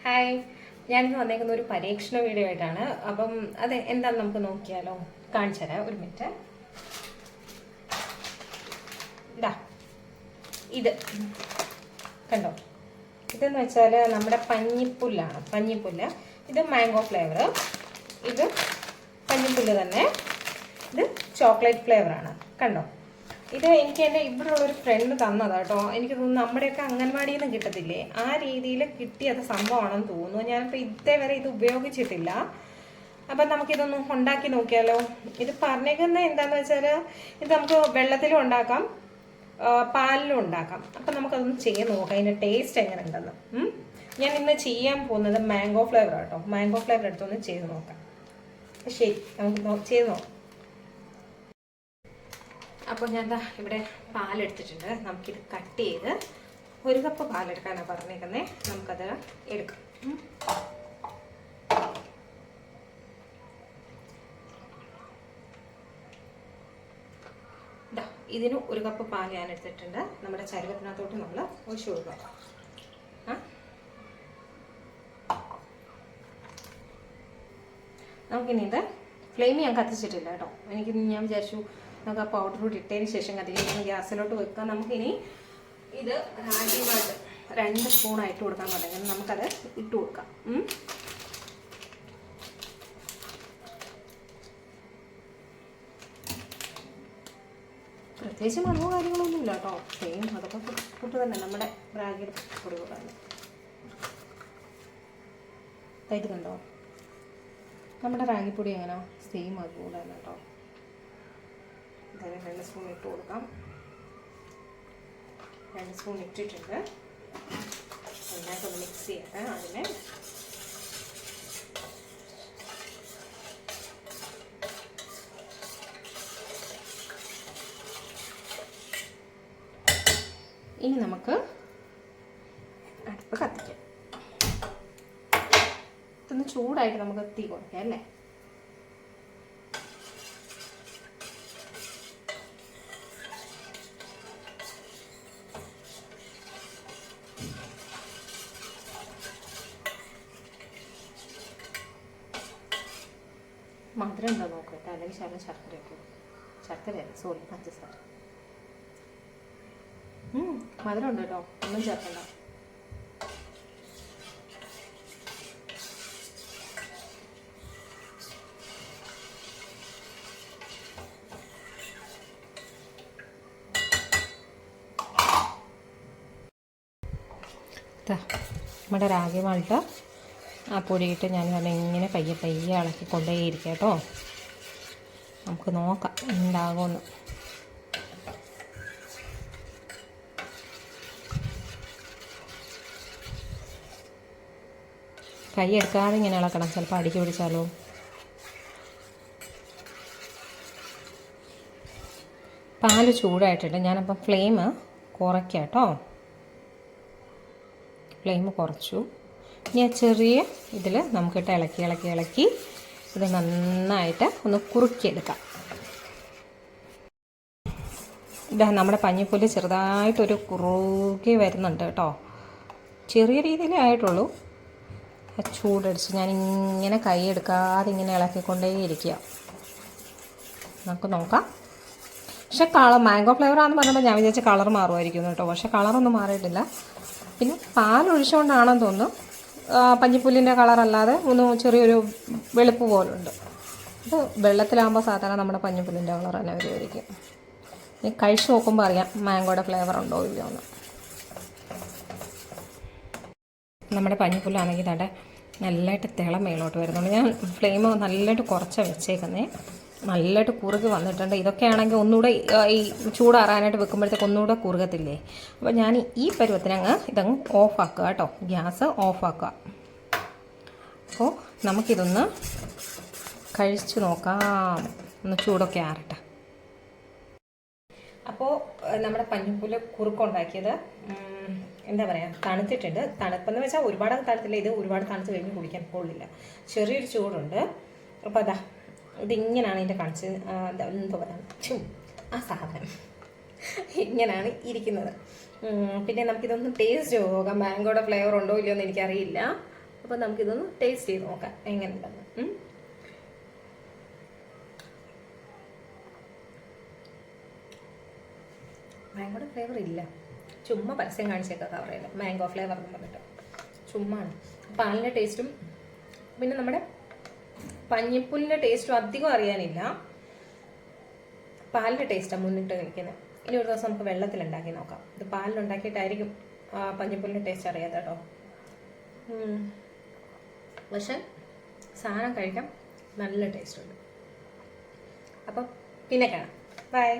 Hi, ഞാനിന്ന് വന്നേക്കുന്ന ഒരു പരീക്ഷണ വീഡിയോ ആയിട്ടാണ്. അപ്പം അത് എന്താണെന്ന് നമുക്ക് നോക്കിയാലോ? കാണിച്ചു തരാം, ഒരു മിനിറ്റ്. ഇതാ ഇത് കണ്ടോ? ഇതെന്ന് വെച്ചാൽ നമ്മുടെ പഞ്ഞിപ്പുല്ലാണ്. പഞ്ഞിപ്പുല്ല്, ഇത് മാംഗോ ഫ്ലേവർ, ഇത് പഞ്ഞിപ്പുല്ല് തന്നെ, ഇത് ചോക്ലേറ്റ് ഫ്ലേവറാണ്. കണ്ടോ? ഇത് എനിക്ക് എൻ്റെ ഇവിടെ ഉള്ളൊരു ഫ്രണ്ട് തന്നതാണ് കേട്ടോ. എനിക്ക് തോന്നുന്നു നമ്മുടെയൊക്കെ അംഗൻവാടിയിൽ നിന്ന് കിട്ടത്തില്ലേ, ആ രീതിയിൽ കിട്ടിയത് സംഭവമാണെന്ന് തോന്നുന്നു. ഞാനിപ്പോൾ ഇതേവരെ ഇത് ഉപയോഗിച്ചിട്ടില്ല. അപ്പം നമുക്കിതൊന്ന് ഉണ്ടാക്കി നോക്കിയാലോ? ഇത് പറഞ്ഞേക്കുന്നത് എന്താണെന്ന് വെച്ചാൽ ഇത് നമുക്ക് വെള്ളത്തിലും ഉണ്ടാക്കാം, പാലിലും ഉണ്ടാക്കാം. അപ്പം നമുക്കതൊന്ന് ചെയ്ത് നോക്കാം, അതിൻ്റെ ടേസ്റ്റ് എങ്ങനെ ഉണ്ടെന്ന്. ഞാൻ ഇന്ന് ചെയ്യാൻ പോകുന്നത് മാംഗോ ഫ്ലേവർ കേട്ടോ. മാംഗോ ഫ്ലേവർ എടുത്തൊന്ന് ചെയ്ത് നോക്കാം. ശരി, നമുക്ക് ചെയ്ത് നോക്കാം. അപ്പോൾ ഞാൻ ഇവിടെ പാലെടുത്തിട്ടുണ്ട്. നമുക്കിത് കട്ട് ചെയ്ത് 1 കപ്പ് പാലെടുക്കാനാണ് പറഞ്ഞേക്കുന്നത്. നമുക്കത് എടുക്കാം. ഇതിന് 1 കപ്പ് പാൽ ഞാൻ എടുത്തിട്ടുണ്ട്. നമ്മുടെ ചരുവത്തിനകത്തോട്ട് നമ്മൾ ഒഴിച്ചു കൊടുക്കാം. നമുക്കിനി ഇത് ഫ്ലെയിം ഞാൻ കത്തിച്ചിട്ടില്ല കേട്ടോ. ഞാൻ വിചാരിച്ചു നമുക്ക് ആ പൗഡർ കൂടി ഇട്ടതിന് ശേഷം കത്തിക്കാൻ ഗ്യാസിലോട്ട് വെക്കാം. നമുക്കിനി ഇത് റാഗി മാൾട്ട് 2 സ്പൂണായിട്ട് കൊടുക്കാൻ പറഞ്ഞെങ്കിൽ നമുക്കത് ഇട്ട് കൊടുക്കാം. പ്രത്യേകിച്ച് മണമോ കാര്യങ്ങളൊന്നുമില്ല കേട്ടോ. സെയിം അതൊക്കെ കൂട്ട് തന്നെ നമ്മുടെ റാഗിയുടെ പൊടി കൂടാണ്. ഇത് കണ്ടോ, നമ്മുടെ റാഗിപ്പൊടി എങ്ങനെയാ സെയിം അതുകൂടെ തന്നെ കേട്ടോ. 2 സ്പൂൺ ഇട്ട് കൊടുക്കാം. 2 സ്പൂൺ ഇട്ടിട്ടുണ്ട്. നന്നായിട്ടൊന്ന് മിക്സ് ചെയ്യട്ടെ. അതിനെ ഇനി നമുക്ക് അടുപ്പ് കത്തിക്കാം. ഇതൊന്ന് ചൂടായിട്ട് നമുക്ക് തീ കുറയ്ക്കാം അല്ലേ? മധുരം ഉണ്ടോ നോക്കട്ടെ, അല്ലെങ്കിൽ ശർക്കരയല്ല, സോറി, പഞ്ചസാര. മധുരം ഉണ്ട് കേട്ടോ, ഒന്നും ചേർക്കണ്ട. നമ്മുടെ റാഗി മാൾട്ട് ആ പൊടിയിട്ട് ഞാൻ ഇങ്ങനെ പയ്യെ ഇളക്കിക്കൊണ്ടേയിരിക്കാം കേട്ടോ. നമുക്ക് നോക്കാം എന്താകുമെന്ന്. കൈ എടുക്കാതെ ഇങ്ങനെ ഇളക്കണം, ചിലപ്പോൾ അടിക്ക് പിടിച്ചാലോ. പാല് ചൂടായിട്ടുണ്ട്. ഞാനപ്പം ഫ്ലെയിം കുറയ്ക്കാം കേട്ടോ. ഫ്ലെയിം കുറച്ചു. ഇനി ആ ചെറിയ ഇതിൽ നമുക്കിട്ട് ഇളക്കി ഇത് നന്നായിട്ട് ഒന്ന് കുറുക്കിയെടുക്കാം. ഇതാ നമ്മുടെ പഞ്ഞിപ്പുല്ല് ചെറുതായിട്ടൊരു കുറുകി വരുന്നുണ്ട് കേട്ടോ. ചെറിയ രീതിയിലേ ആയിട്ടുള്ളൂ. ചൂടടിച്ച് ഞാനിങ്ങനെ കൈ എടുക്കാതെ ഇങ്ങനെ ഇളക്കിക്കൊണ്ടേ ഇരിക്കുക. നമുക്ക് നോക്കാം. പക്ഷെ മാംഗോ ഫ്ലേവറാണെന്ന് പറഞ്ഞപ്പോൾ ഞാൻ വിചാരിച്ച കളർ മാറുമായിരിക്കും കേട്ടോ. പക്ഷെ കളറൊന്നും മാറിയിട്ടില്ല. പിന്നെ പാലൊഴിച്ചുകൊണ്ടാണെന്ന് തോന്നുന്നു പഞ്ഞിപ്പുല്ലിൻ്റെ കളറല്ലാതെ ഒന്ന് ചെറിയൊരു വെളുപ്പ് പോലുണ്ട്. ഇത് വെള്ളത്തിലാകുമ്പോൾ സാധാരണ നമ്മുടെ പഞ്ഞിപ്പുല്ലിൻ്റെ കളർ തന്നെ വരുമായിരിക്കും. ഇനി കഴിച്ച് നോക്കുമ്പോൾ അറിയാം മാംഗോയുടെ ഫ്ലേവർ ഉണ്ടോ ഇല്ലയോ എന്ന്. നമ്മുടെ പഞ്ഞിപ്പുല്ലാണെങ്കിൽ തടെ നല്ലതായിട്ട് തിളം മേലോട്ട് വരുന്നുണ്ട്. ഞാൻ ഫ്ലെയിം നല്ലതായിട്ട് കുറച്ചാണ് വെച്ചേക്കുന്നത്. നല്ലതായിട്ട് കുറുകി വന്നിട്ടുണ്ട്. ഇതൊക്കെ ആണെങ്കിൽ ഒന്നുകൂടെ ഈ ചൂടാറാനായിട്ട് വെക്കുമ്പോഴത്തേക്ക് ഒന്നുകൂടെ കുറുകത്തില്ലേ. അപ്പോൾ ഞാൻ ഈ പരുവത്തിനങ്ങ് ഇതങ്ങ് ഓഫാക്കുക കേട്ടോ. ഗ്യാസ് ഓഫാക്കുക. അപ്പോൾ നമുക്കിതൊന്ന് കഴിച്ച് നോക്കാം. ഒന്ന് ചൂടൊക്കെ ആറട്ടെ. അപ്പോൾ നമ്മുടെ പഞ്ഞിപ്പുല്ല് കുറുക്കുണ്ടാക്കിയത് എന്താ പറയുക, തണുത്തിട്ടുണ്ട്. തണുപ്പെന്ന് വെച്ചാൽ ഒരുപാട് തണുത്തില്ല. ഇത് ഒരുപാട് തണുത്ത് കഴിഞ്ഞ് കുടിക്കാൻ കൊള്ളില്ല. ചെറിയൊരു ചൂടുണ്ട്. അപ്പോൾ അതാ ഇതിങ്ങനെയാണ് ഇതിൻ്റെ എന്താ പറയുക, ആ സാധനം ഇങ്ങനെയാണ് ഇരിക്കുന്നത്. പിന്നെ നമുക്കിതൊന്ന് ടേസ്റ്റ് നോക്കാം. മാംഗോയുടെ ഫ്ലേവർ ഉണ്ടോ ഇല്ലയോ എന്ന് എനിക്കറിയില്ല. അപ്പോൾ നമുക്കിതൊന്ന് ടേസ്റ്റ് ചെയ്ത് നോക്കാം എങ്ങനെയുണ്ടെന്ന്. മാംഗോയുടെ ഫ്ലേവർ ഇല്ല, ചുമ്മാ പരസ്യം കാണിച്ചേക്കാം കവറയിൽ മാംഗോ ഫ്ലേവർ എന്ന് പറഞ്ഞിട്ട്, ചുമ്മാണ്. പാലിൻ്റെ ടേസ്റ്റും പിന്നെ നമ്മുടെ പഞ്ഞിപ്പുല്ലിൻ്റെ ടേസ്റ്റും അധികം അറിയാനില്ല, പാലിൻ്റെ ടേസ്റ്റാണ് മുന്നിട്ട് കഴിക്കുന്നത്. ഇനി ഒരു ദിവസം നമുക്ക് വെള്ളത്തിലുണ്ടാക്കി നോക്കാം. ഇത് പാലിലുണ്ടാക്കിയിട്ടായിരിക്കും പഞ്ഞിപ്പുല്ലിൻ്റെ ടേസ്റ്റ് അറിയാത്ത കേട്ടോ. പക്ഷെ സാധനം കഴിക്കാം, നല്ല ടേസ്റ്റ് ഉണ്ട്. അപ്പം പിന്നെ കാണാം, ബൈ.